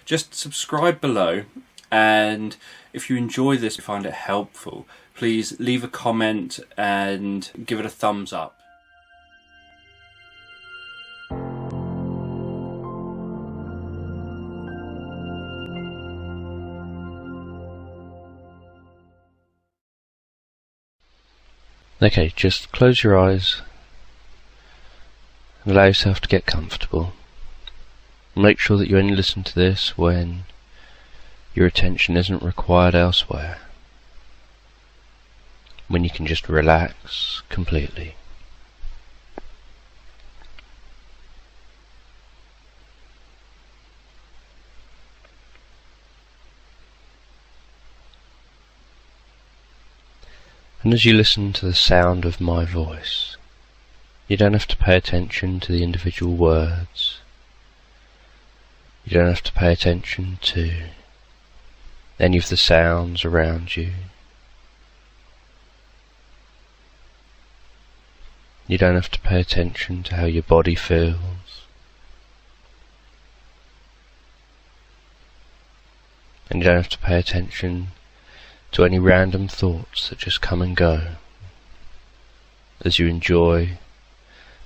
just subscribe below, and if you enjoy this, you find it helpful, please leave a comment and give it a thumbs up. Okay, just close your eyes and allow yourself to get comfortable. Make sure that you only listen to this when your attention isn't required elsewhere, when you can just relax completely. And as you listen to the sound of my voice, you don't have to pay attention to the individual words. You don't have to pay attention to any of the sounds around you. You don't have to pay attention to how your body feels. And you don't have to pay attention to any random thoughts that just come and go as you enjoy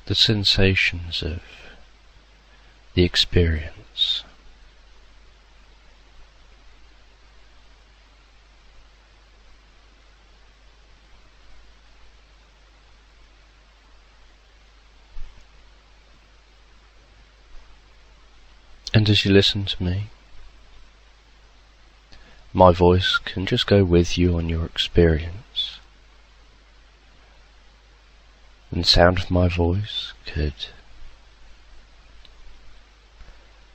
the sensations of the experience. And as you listen to me, my voice can just go with you on your experience. And the sound of my voice could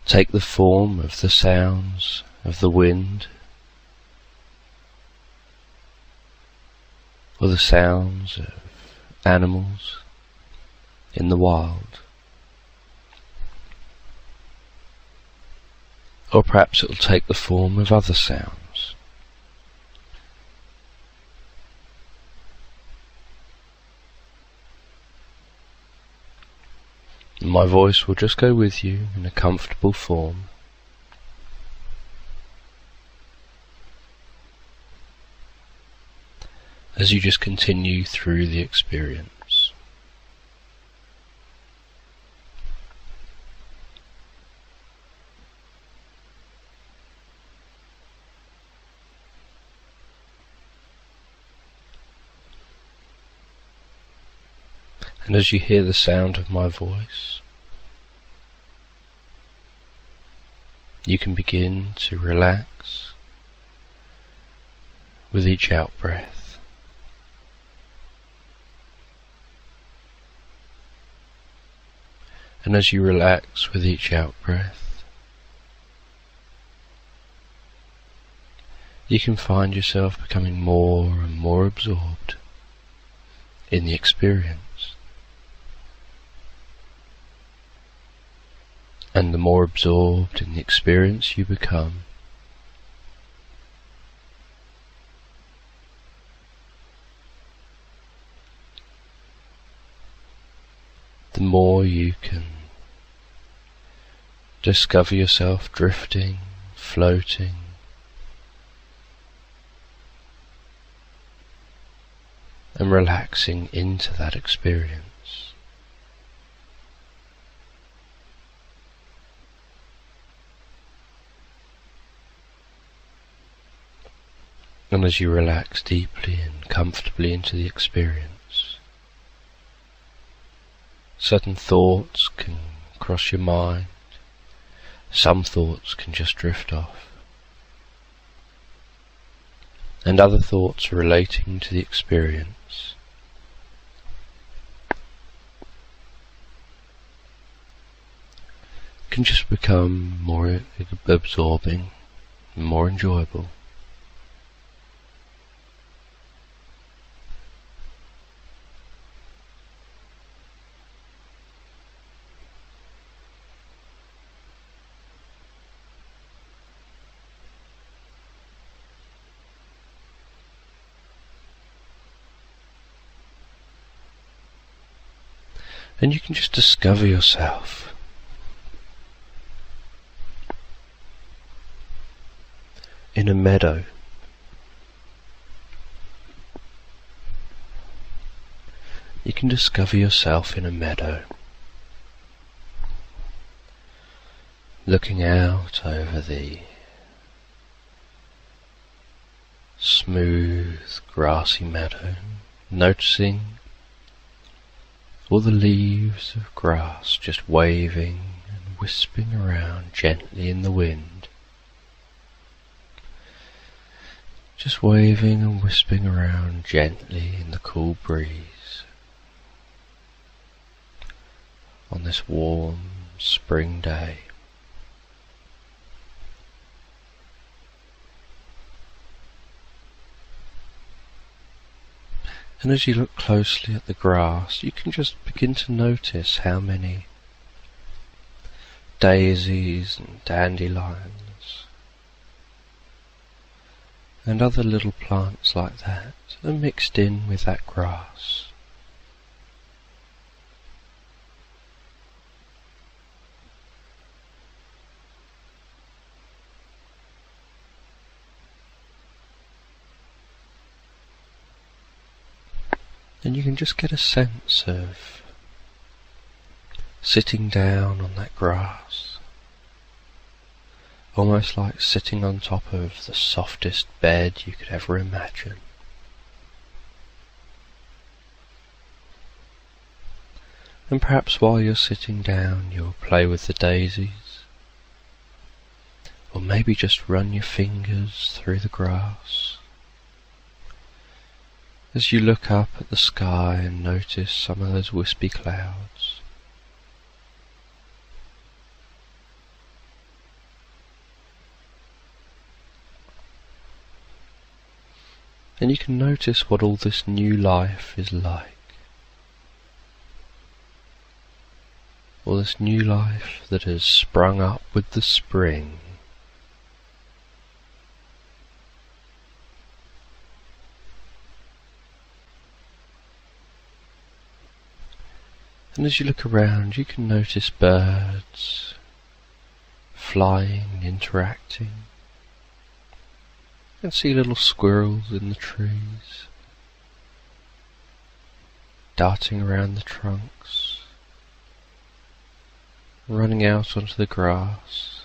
take the form of the sounds of the wind, or the sounds of animals in the wild. Or perhaps it will take the form of other sounds. My voice will just go with you in a comfortable form. As you just continue through the experience. And as you hear the sound of my voice, you can begin to relax with each out-breath. And as you relax with each out-breath, you can find yourself becoming more and more absorbed in the experience. And the more absorbed in the experience you become, the more you can discover yourself drifting, floating, and relaxing into that experience. And as you relax deeply and comfortably into the experience, certain thoughts can cross your mind, some thoughts can just drift off, and other thoughts relating to the experience can just become more absorbing, more enjoyable. And you can just discover yourself in a meadow. You can discover yourself in a meadow, looking out over the smooth, grassy meadow, noticing all the leaves of grass just waving and wisping around gently in the wind. Just waving and wisping around gently in the cool breeze on this warm spring day. And as you look closely at the grass, you can just begin to notice how many daisies and dandelions and other little plants like that are mixed in with that grass. And you can just get a sense of sitting down on that grass, almost like sitting on top of the softest bed you could ever imagine. And perhaps while you're sitting down, you'll play with the daisies, or maybe just run your fingers through the grass as you look up at the sky and notice some of those wispy clouds. And you can notice what all this new life is like. All this new life that has sprung up with the spring. And as you look around, you can notice birds flying, interacting. You can see little squirrels in the trees, darting around the trunks, running out onto the grass.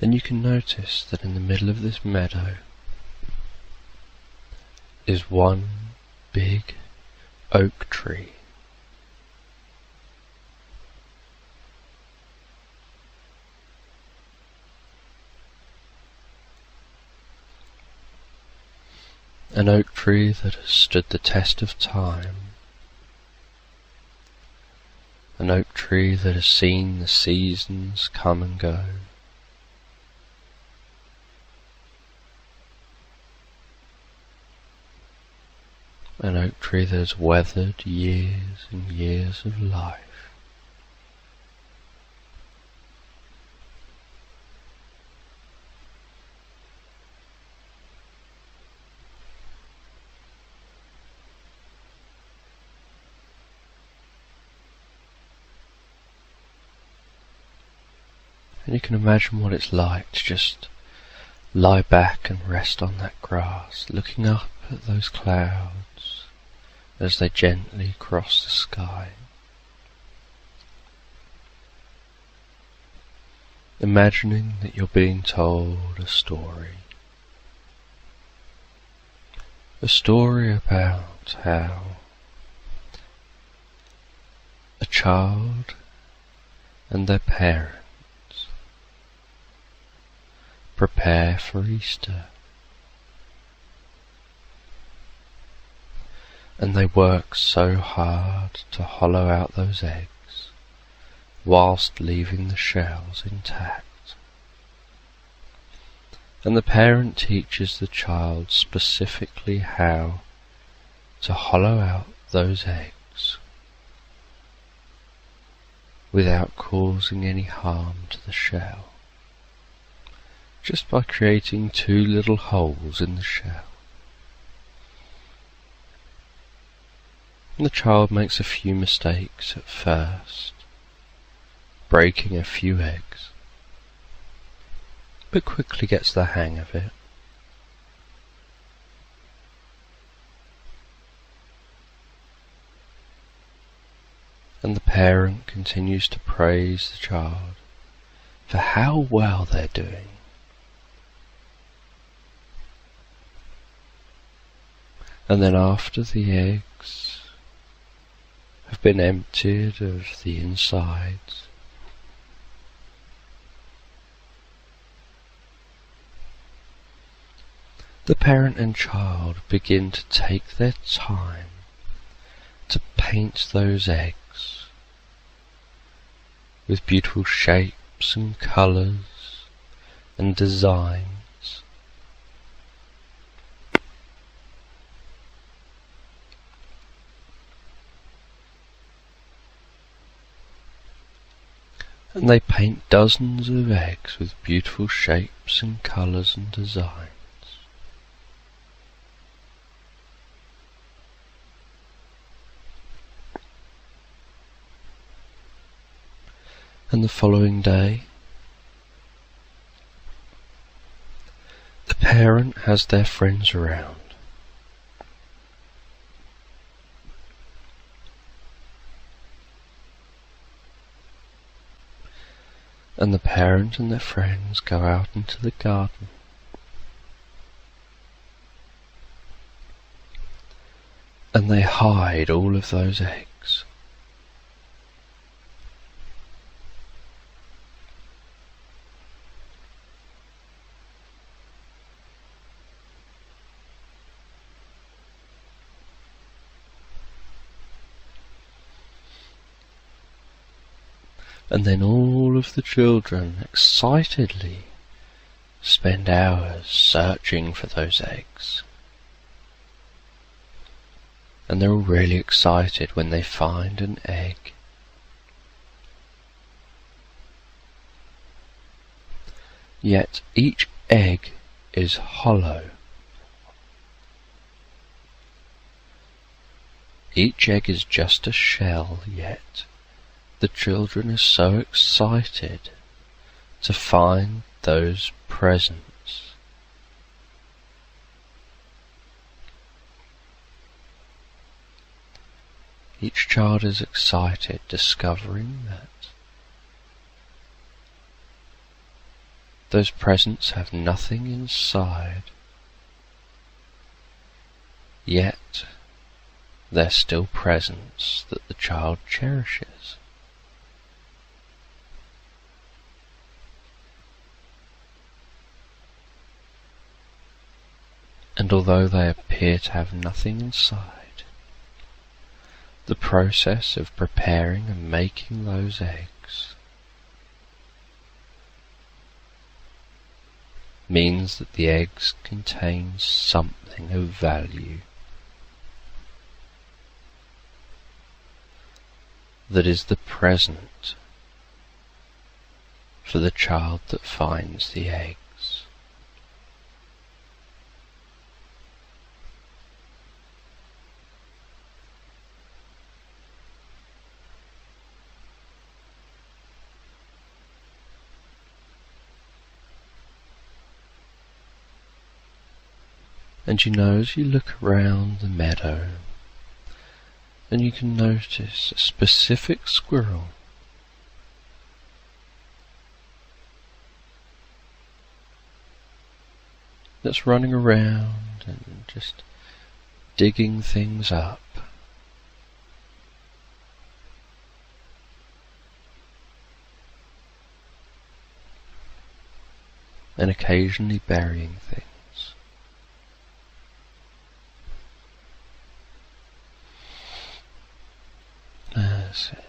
And you can notice that in the middle of this meadow is one big oak tree. An oak tree that has stood the test of time. An oak tree that has seen the seasons come and go. An oak tree that has weathered years and years of life. And you can imagine what it's like to just lie back and rest on that grass, looking up at those clouds as they gently cross the sky. Imagining that you're being told a story. A story about how a child and their parents prepare for Easter. And they work so hard to hollow out those eggs, whilst leaving the shells intact. And the parent teaches the child specifically how to hollow out those eggs without causing any harm to the shell, just by creating two little holes in the shell. The child makes a few mistakes at first, breaking a few eggs, but quickly gets the hang of it. And the parent continues to praise the child for how well they're doing. And then after the eggs have been emptied of the insides, the parent and child begin to take their time to paint those eggs with beautiful shapes and colours and designs. And they paint dozens of eggs with beautiful shapes and colours and designs. And the following day, the parent has their friends around. And the parent and their friends go out into the garden. And they hide all of those eggs. And then all of the children excitedly spend hours searching for those eggs. And they're all really excited when they find an egg. Yet each egg is hollow. Each egg is just a shell, yet the children are so excited to find those presents. Each child is excited, discovering that those presents have nothing inside, yet they're still presents that the child cherishes. And although they appear to have nothing inside, the process of preparing and making those eggs means that the eggs contain something of value that is the present for the child that finds the eggs. And you know, as you look around the meadow, and you can notice a specific squirrel that's running around and just digging things up. And occasionally burying things. That's it.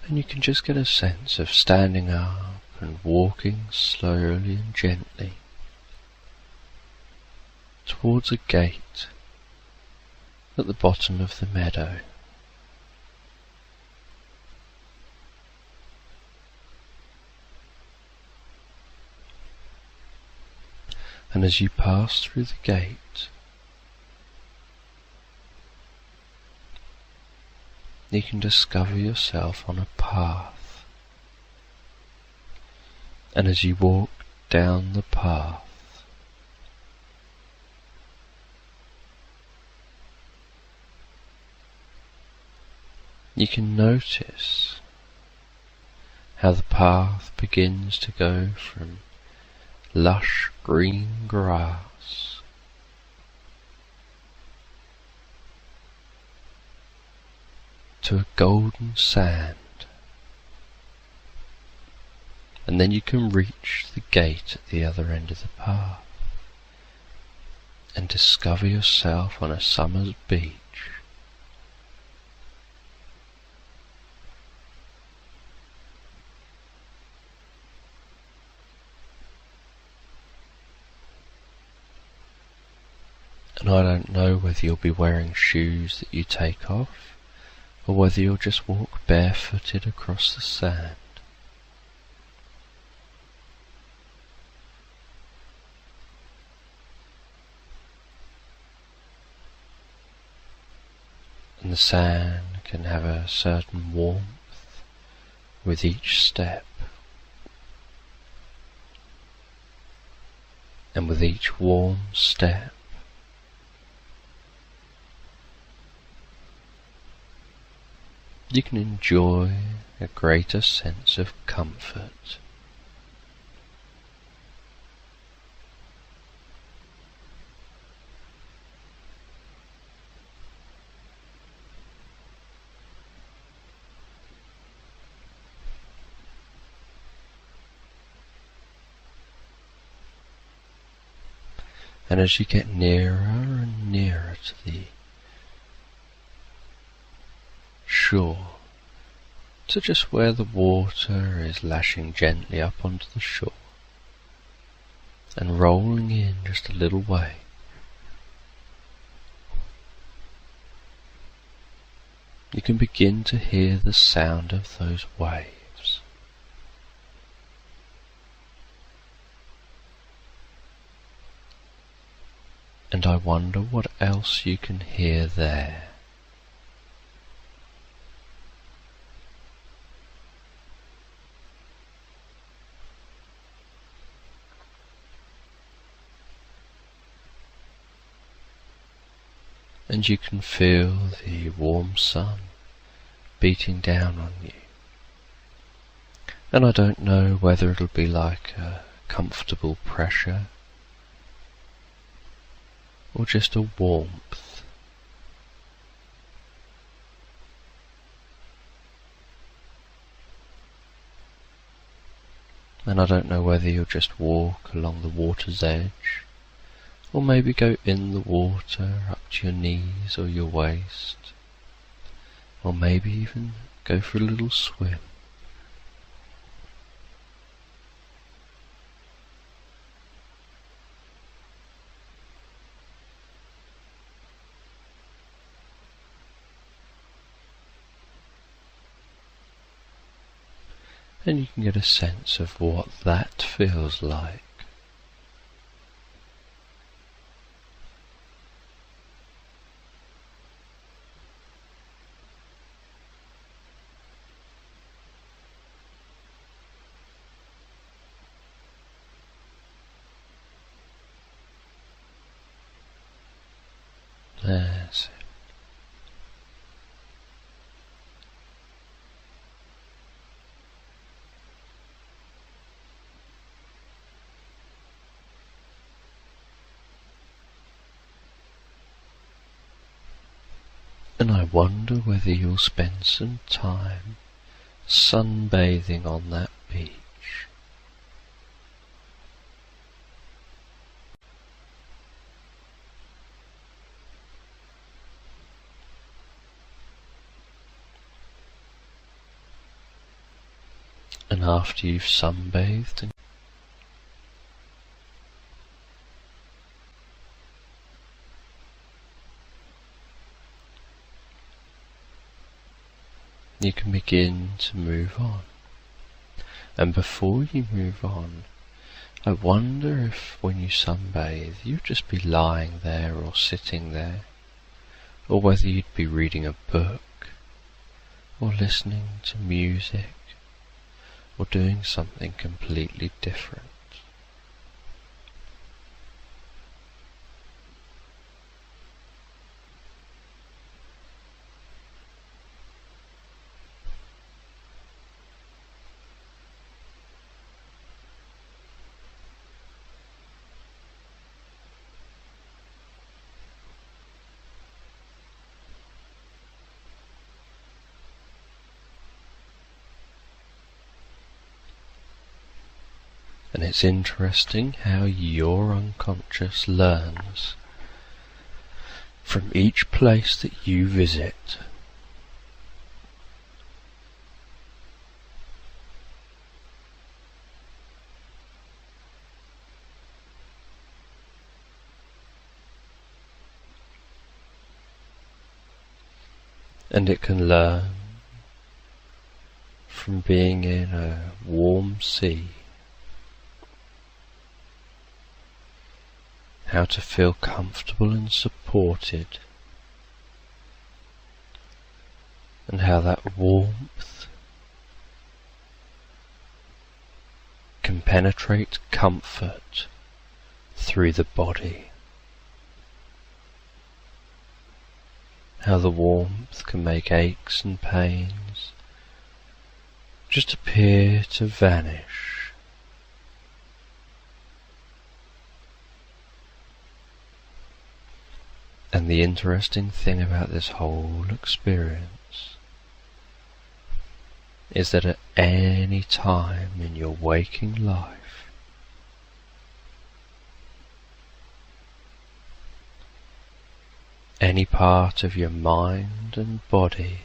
And you can just get a sense of standing up and walking slowly and gently towards a gate at the bottom of the meadow. And as you pass through the gate, you can discover yourself on a path. And as you walk down the path, you can notice how the path begins to go from lush green grass to a golden sand, and then you can reach the gate at the other end of the path and discover yourself on a summer's beach. And I don't know whether you'll be wearing shoes that you take off, or whether you'll just walk barefooted across the sand. And the sand can have a certain warmth with each step. And with each warm step, you can enjoy a greater sense of comfort. And as you get nearer and nearer to the shore, to just where the water is lashing gently up onto the shore and rolling in just a little way, you can begin to hear the sound of those waves. And I wonder what else you can hear there. And you can feel the warm sun beating down on you. And I don't know whether it'll be like a comfortable pressure or just a warmth. And I don't know whether you'll just walk along the water's edge, or maybe go in the water up to your knees or your waist, or maybe even go for a little swim. And you can get a sense of what that feels like. That's it. And I wonder whether you'll spend some time sunbathing on that beach. and after you've sunbathed, and you can begin to move on. And before you move on, I wonder if when you sunbathe you'd just be lying there or sitting there, or whether you'd be reading a book, or listening to music, or doing something completely different. And it's interesting how your unconscious learns from each place that you visit. And it can learn from being in a warm sea how to feel comfortable and supported, and how that warmth can penetrate comfort through the body. How the warmth can make aches and pains just appear to vanish. And the interesting thing about this whole experience is that at any time in your waking life, any part of your mind and body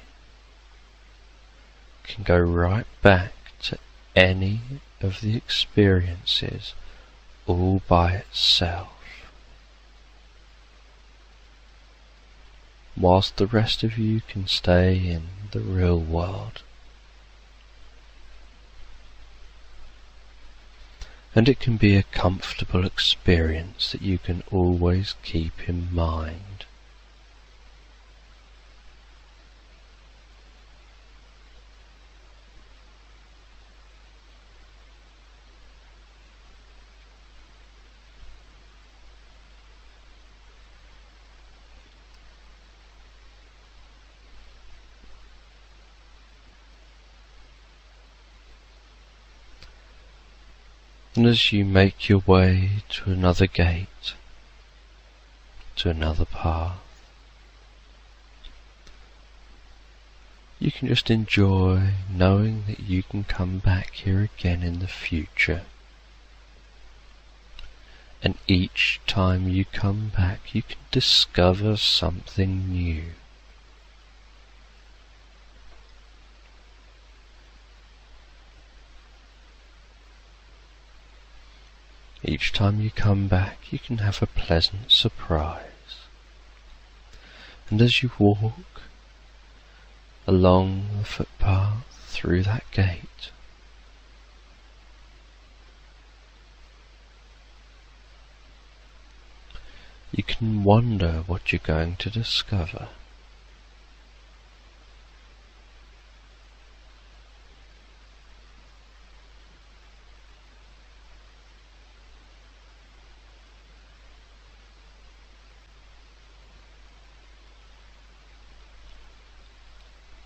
can go right back to any of the experiences all by itself, whilst the rest of you can stay in the real world. And it can be a comfortable experience that you can always keep in mind. And as you make your way to another gate, to another path, you can just enjoy knowing that you can come back here again in the future. And each time you come back, you can discover something new. Each time you come back, you can have a pleasant surprise. And as you walk along the footpath through that gate, you can wonder what you're going to discover.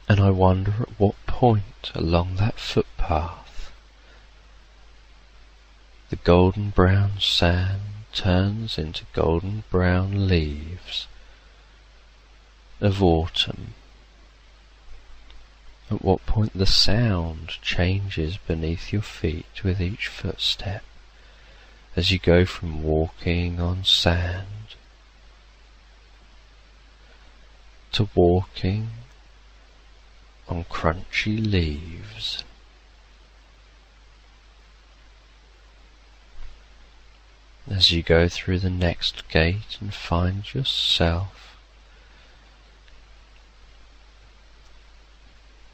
And I wonder at what point along that footpath the golden brown sand turns into golden brown leaves of autumn. At what point the sound changes beneath your feet with each footstep, as you go from walking on sand to walking on crunchy leaves. as you go through the next gate and find yourself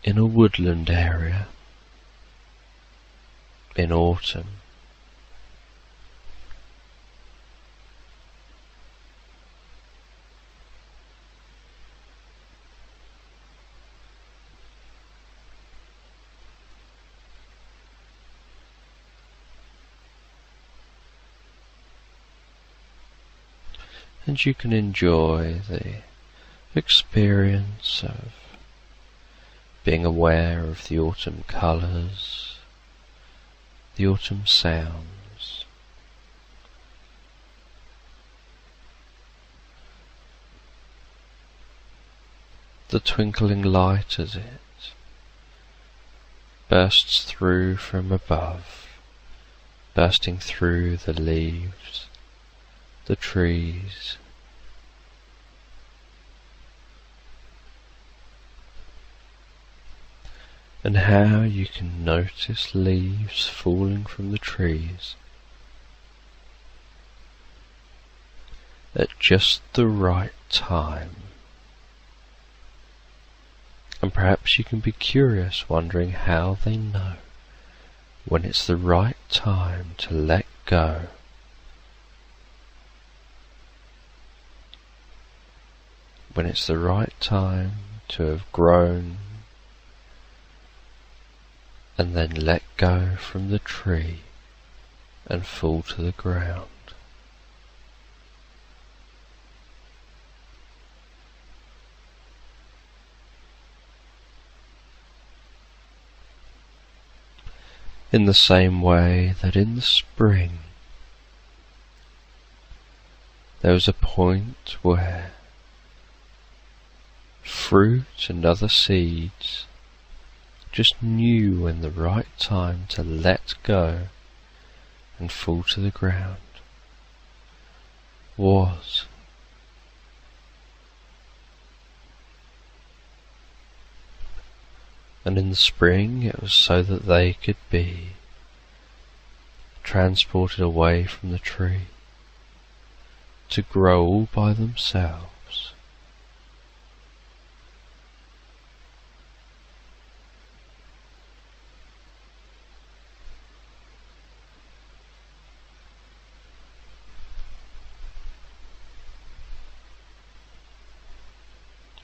in a woodland area in autumn. And you can enjoy the experience of being aware of the autumn colours, the autumn sounds, the twinkling light as it bursts through from above, bursting through the leaves, the trees, and how you can notice leaves falling from the trees at just the right time. And perhaps you can be curious, wondering how they know when it's the right time to let go. When it's the right time to have grown and then let go from the tree and fall to the ground. In the same way that in the spring there was a point where fruit and other seeds just knew when the right time to let go and fall to the ground was. And in the spring it was so that they could be transported away from the tree to grow all by themselves.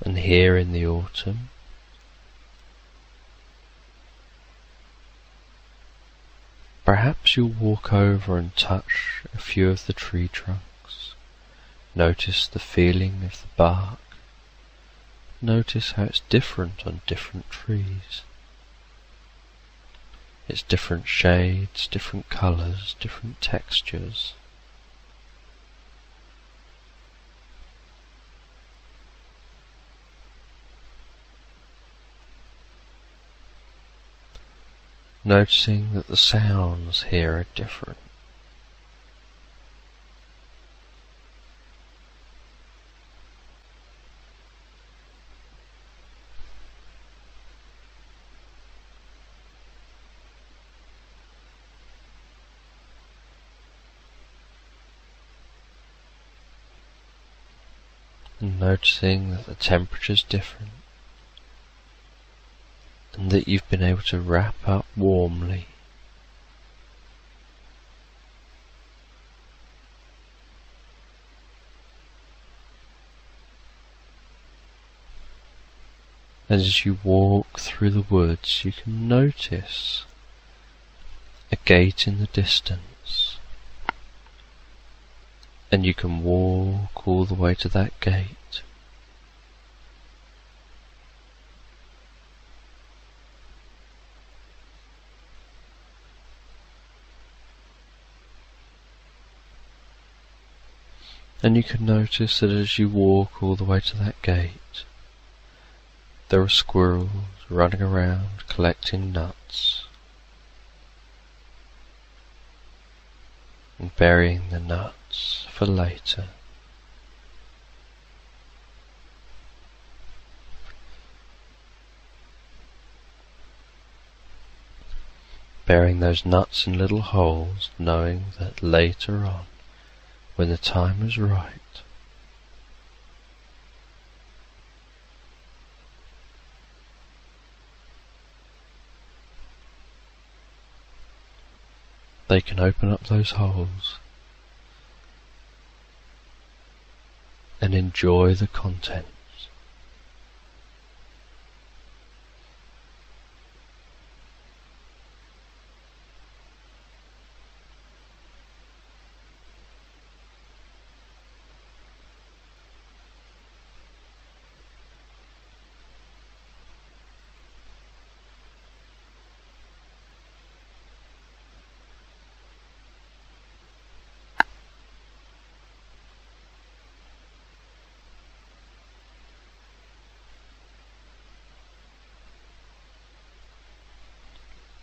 And here in the autumn, perhaps you'll walk over and touch a few of the tree trunks. Notice the feeling of the bark. Notice how it's different on different trees. It's different shades, different colours, different textures. Noticing that the sounds here are different. And noticing that the temperature's different. And that you've been able to wrap up warmly. As you walk through the woods, you can notice a gate in the distance, and you can walk all the way to that gate. And you can notice that as you walk all the way to that gate, there are squirrels running around collecting nuts and burying the nuts for later. Burying those nuts in little holes, knowing that later on when the time is right. They can open up those holes and enjoy the content.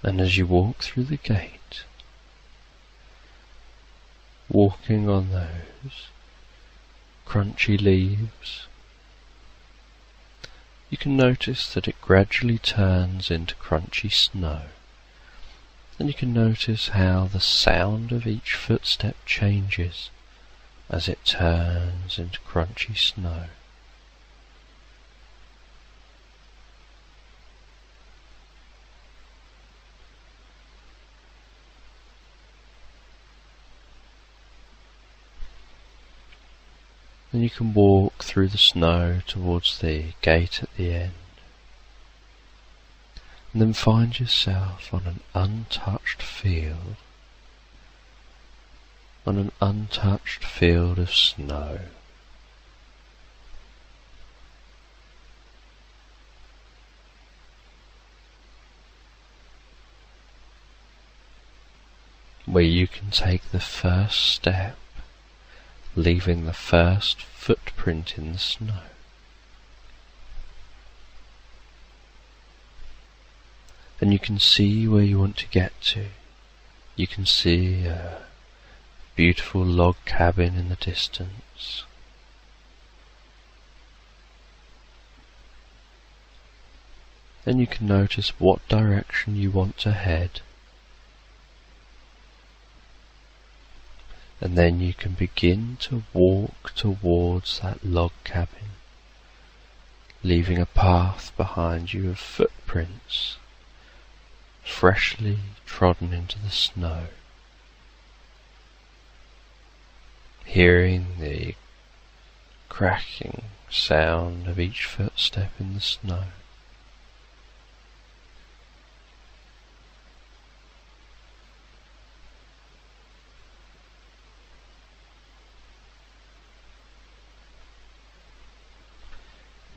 And as you walk through the gate, walking on those crunchy leaves, you can notice that it gradually turns into crunchy snow. And you can notice how the sound of each footstep changes as it turns into crunchy snow. Then you can walk through the snow towards the gate at the end, and then find yourself on an untouched field, of snow. Where you can take the first step, leaving the first footprint in the snow. And you can see where you want to get to. You can see a beautiful log cabin in the distance. Then you can notice what direction you want to head. And then you can begin to walk towards that log cabin, leaving a path behind you of footprints, freshly trodden into the snow, hearing the cracking sound of each footstep in the snow.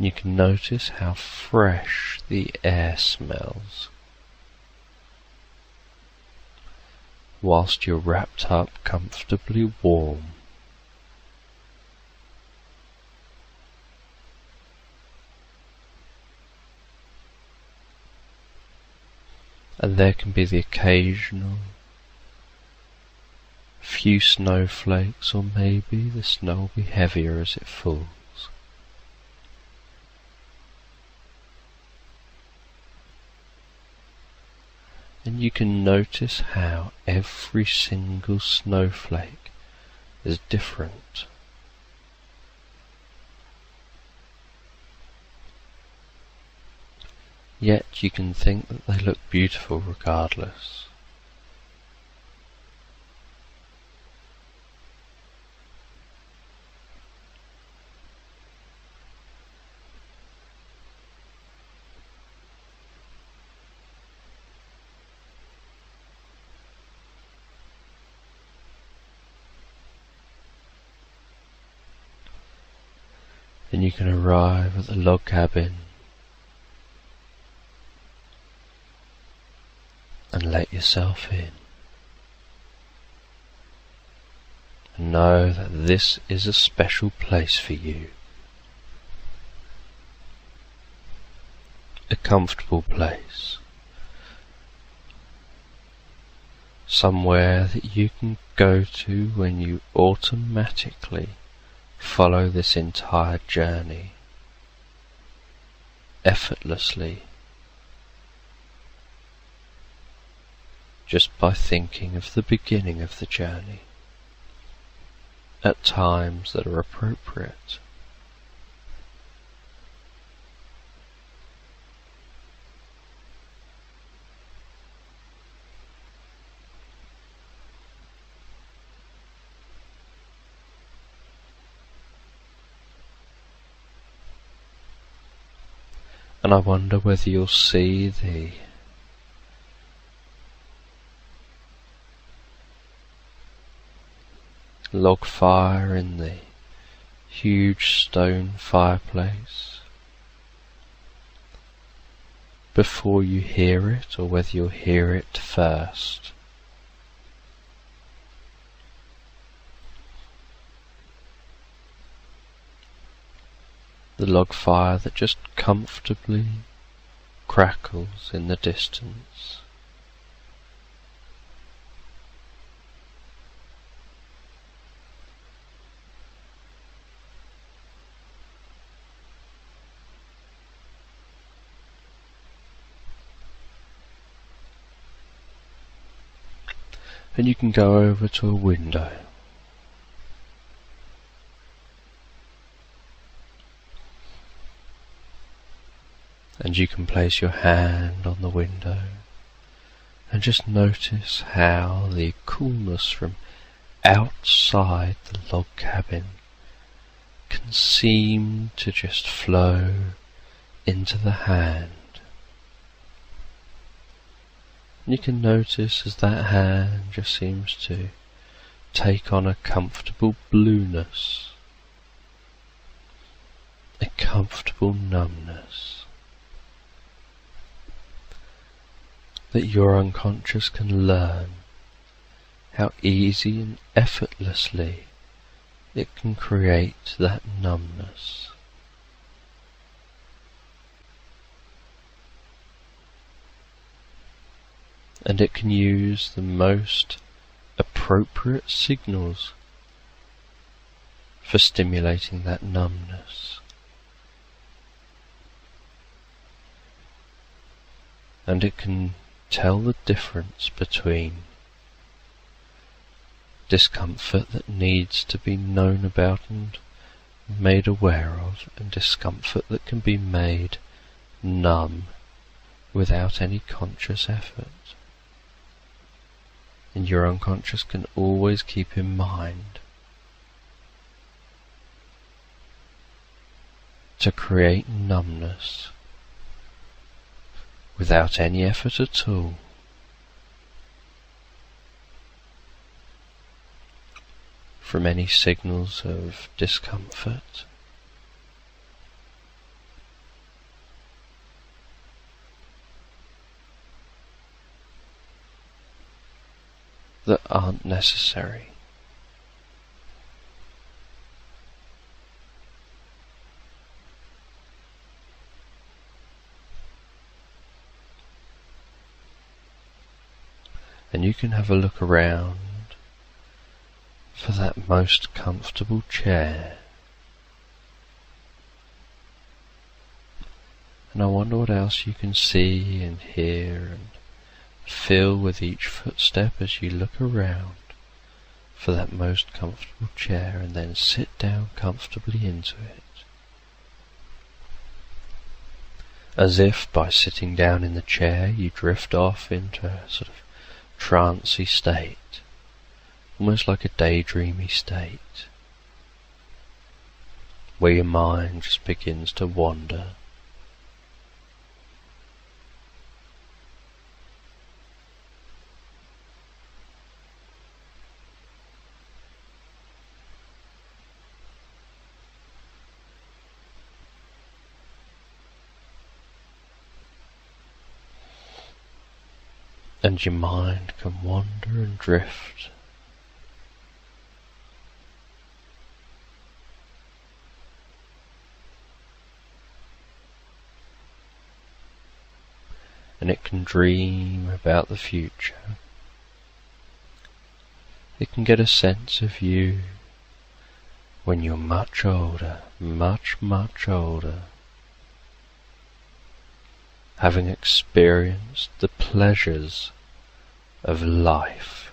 You can notice how fresh the air smells, whilst you're wrapped up comfortably warm. And there can be the occasional few snowflakes, or maybe the snow will be heavier as it falls. And you can notice how every single snowflake is different. Yet you can think that they look beautiful regardless. Then you can arrive at the log cabin and let yourself in, and know that this is a special place for you, a comfortable place, somewhere that you can go to when you automatically follow this entire journey effortlessly, just by thinking of the beginning of the journey. at times that are appropriate. And I wonder whether you'll see the log fire in the huge stone fireplace before you hear it, or whether you'll hear it first. The log fire that just comfortably crackles in the distance. And you can go over to a window. And you can place your hand on the window and just notice how the coolness from outside the log cabin can seem to just flow into the hand. And you can notice as that hand just seems to take on a comfortable blueness, a comfortable numbness, that your unconscious can learn how easy and effortlessly it can create that numbness. And it can use the most appropriate signals for stimulating that numbness. And it can tell the difference between discomfort that needs to be known about and made aware of, and discomfort that can be made numb without any conscious effort. And your unconscious can always keep in mind to create numbness without any effort at all. From any signals of discomfort. That aren't necessary. And you can have a look around for that most comfortable chair. And I wonder what else you can see and hear and feel with each footstep as you look around for that most comfortable chair, and then sit down comfortably into it. As if by sitting down in the chair you drift off into a sort of trancey state, almost like a daydreamy state, where your mind just begins to wander. And your mind can wander and drift. And it can dream about the future. It can get a sense of you when you're much older, much older, having experienced the pleasures of life.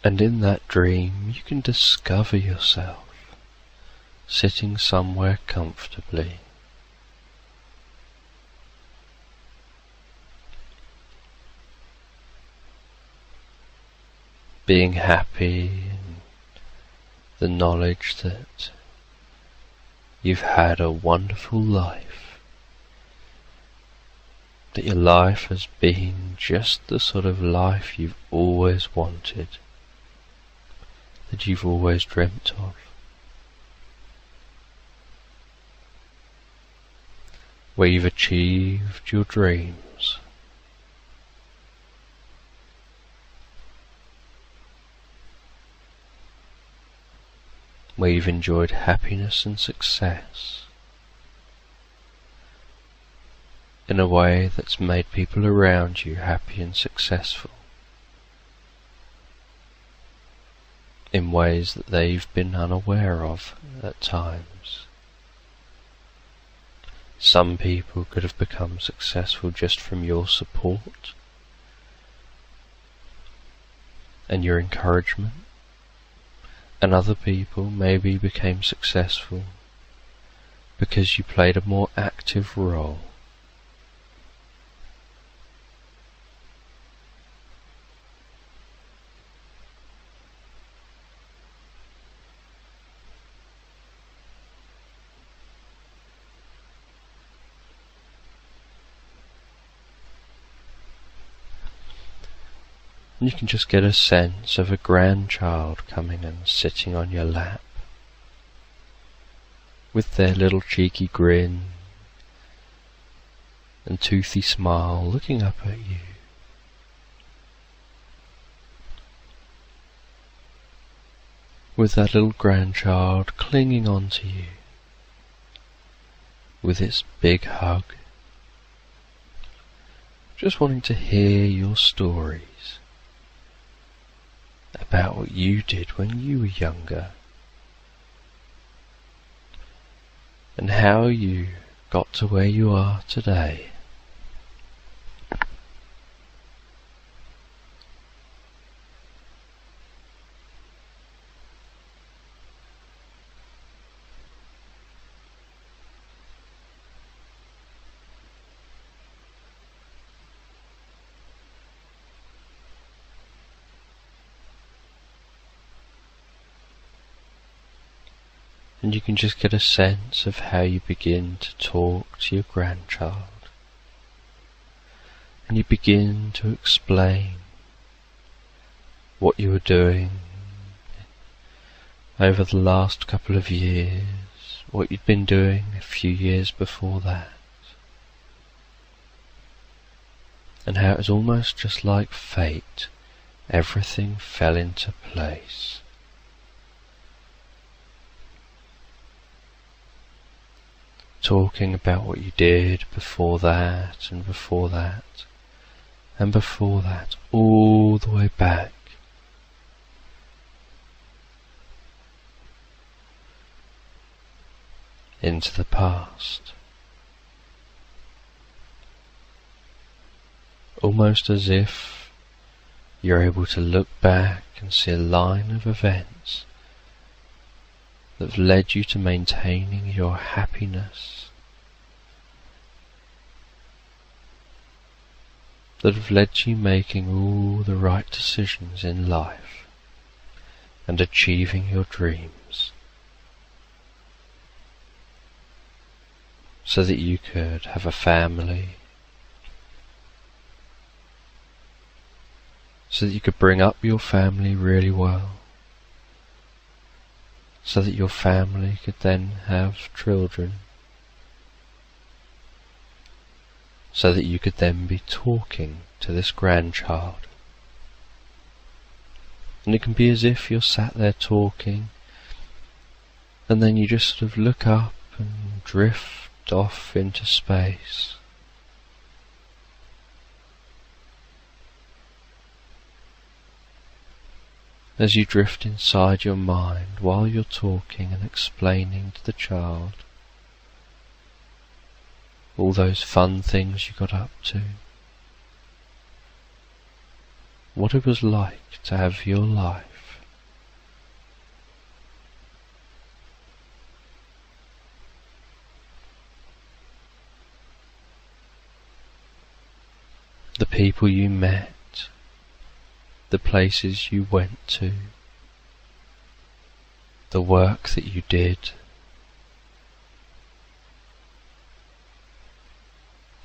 And in that dream you can discover yourself sitting somewhere comfortably, being happy in the knowledge that you've had a wonderful life, that your life has been just the sort of life you've always wanted, that you've always dreamt of. Where you've achieved your dreams. Where you've enjoyed happiness and success in a way that's made people around you happy and successful, in ways that they've been unaware of at times. Some people could have become successful just from your support and your encouragement, and other people maybe became successful because you played a more active role. And you can just get a sense of a grandchild coming and sitting on your lap with their little cheeky grin and toothy smile looking up at you. With that little grandchild clinging onto you with its big hug, just wanting to hear your stories about what you did when you were younger and how you got to where you are today. And you can just get a sense of how you begin to talk to your grandchild. And you begin to explain what you were doing over the last couple of years, what you'd been doing a few years before that, and how it was almost just like fate. Everything fell into place. Talking about what you did before that, and before that, and before that, all the way back. Into the past. Almost as if you're able to look back and see a line of events that have led you to maintaining your happiness, that have led to you making all the right decisions in life and achieving your dreams, so that you could have a family, so that you could bring up your family really well, so that your family could then have children, so that you could then be talking to this grandchild. And it can be as if you're sat there talking, and then you just sort of look up and drift off into space. As you drift inside your mind while you're talking and explaining to the child all those fun things you got up to, what it was like to have your life the people you met, the places you went to, the work that you did,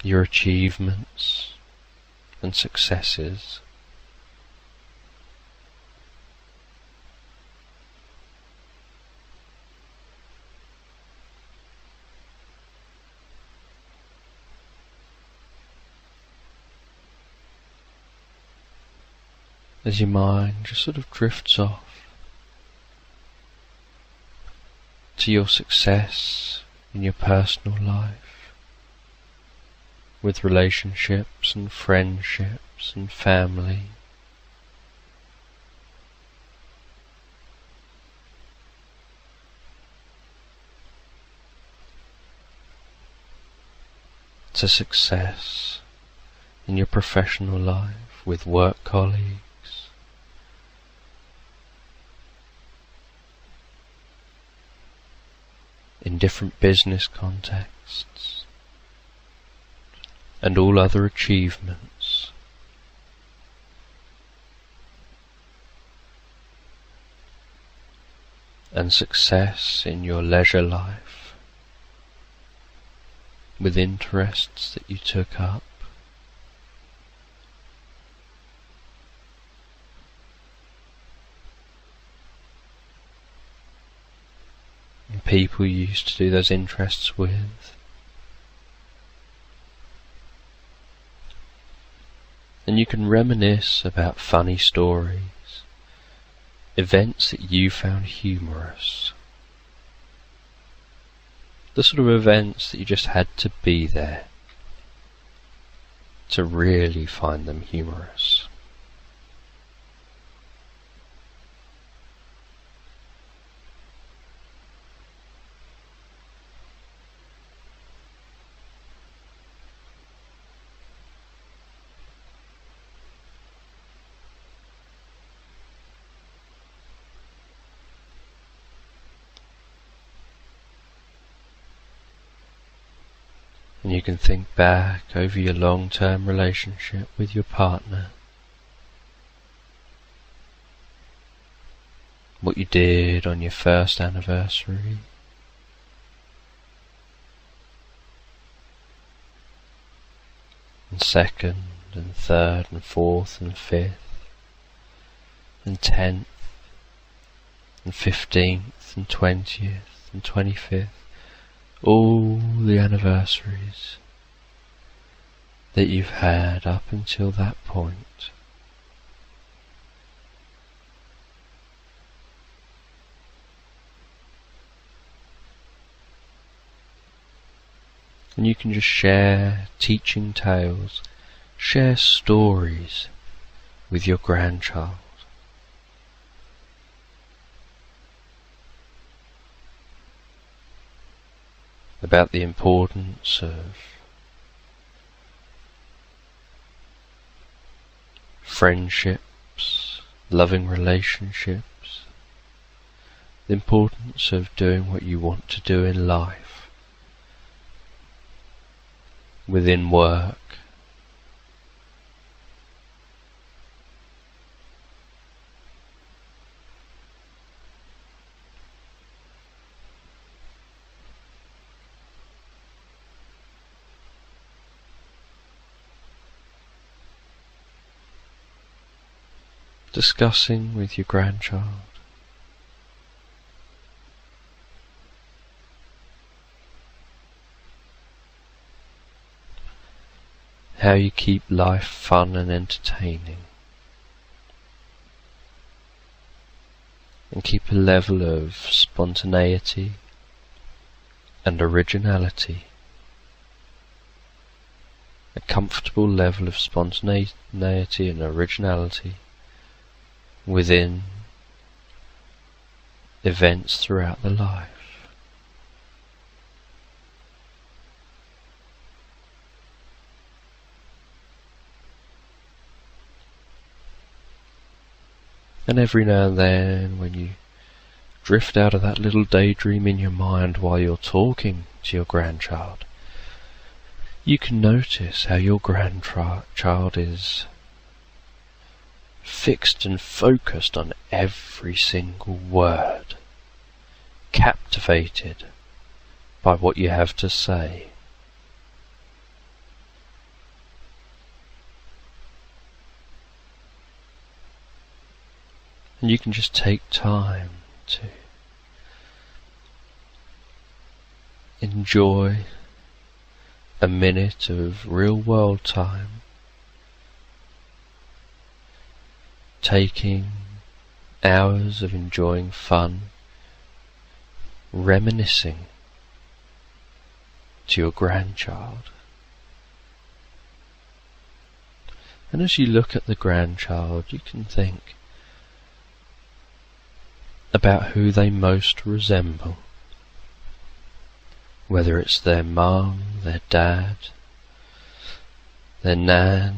your achievements and successes. As your mind just sort of drifts off to your success in your personal life, with relationships and friendships and family, to success in your professional life with work colleagues, in different business contexts, and all other achievements. And success in your leisure life, with interests that you took up, and people you used to do those interests with. And you can reminisce about funny stories, events that you found humorous, the sort of events that you just had to be there to really find them humorous. And you can think back over your long-term relationship with your partner, what you did on your first anniversary, and second and third and fourth and fifth and 10th and 15th and 20th and 25th. All the anniversaries that you've had up until that point. And you can just share teaching tales, share stories with your grandchild. About the importance of friendships, loving relationships, the importance of doing what you want to do in life, within work, discussing with your grandchild how you keep life fun and entertaining, and keep a level of spontaneity and originality, a comfortable level of spontaneity and originality within events throughout the life. And every now and then, when you drift out of that little daydream in your mind while you're talking to your grandchild, You can notice how your grandchild is fixed and focused on every single word, captivated by what you have to say. And you can just take time to enjoy a minute of real world time, taking hours of enjoying fun, reminiscing to your grandchild. And as you look at the grandchild, you can think about who they most resemble, whether it's their mum, their dad, their nan,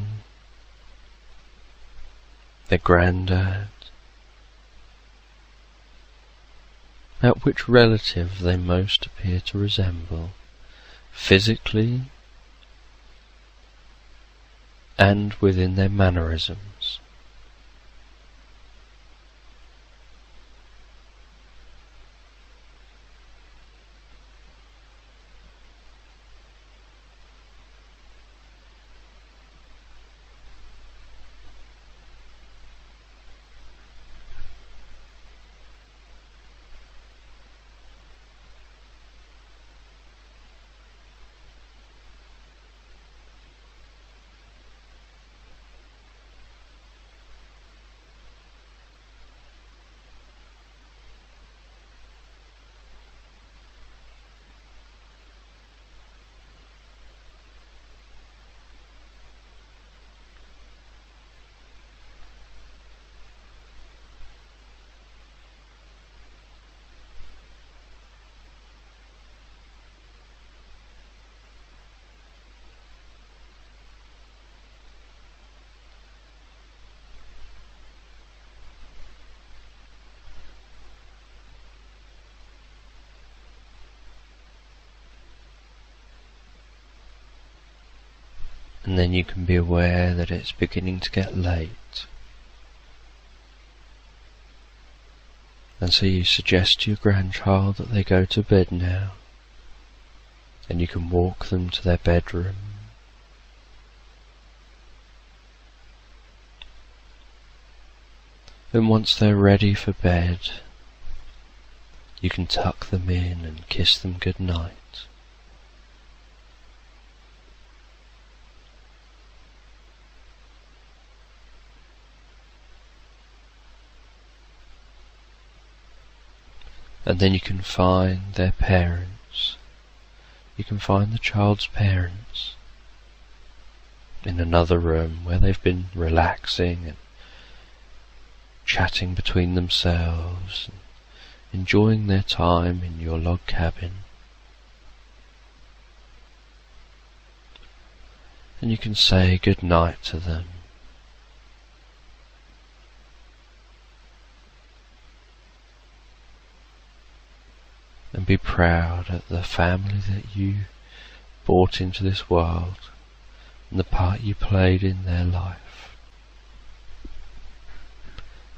their granddad, at which relative they most appear to resemble, physically and within their mannerisms. And then you can be aware that it's beginning to get late. And so you suggest to your grandchild that they go to bed now, and you can walk them to their bedroom. And once they're ready for bed, you can tuck them in and kiss them goodnight. And then you can find their parents. You can find the child's parents in another room where they've been relaxing and chatting between themselves, and enjoying their time in your log cabin. And you can say good night to them. And be proud of the family that you brought into this world and the part you played in their life.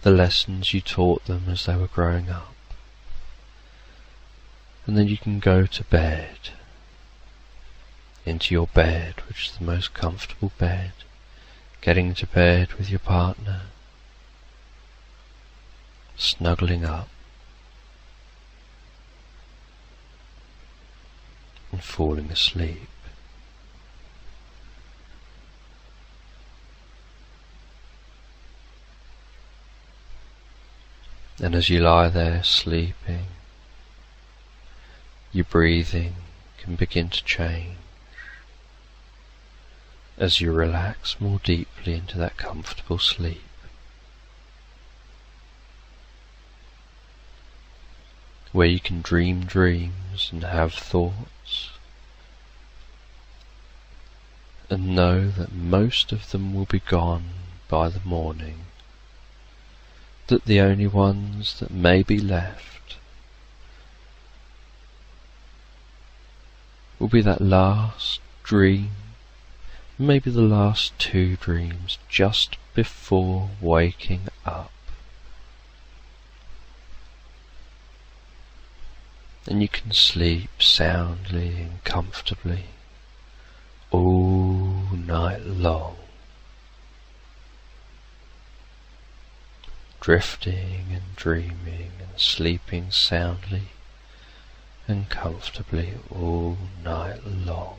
The lessons you taught them as they were growing up. And then you can go to bed, into your bed, which is the most comfortable bed, getting into bed with your partner, snuggling up, and falling asleep. And as you lie there sleeping, your breathing can begin to change as you relax more deeply into that comfortable sleep. Where you can dream dreams and have thoughts, and know that most of them will be gone by the morning, that the only ones that may be left will be that last dream, maybe the last 2 dreams just before waking up. And you can sleep soundly and comfortably all night long, drifting and dreaming and sleeping soundly and comfortably all night long.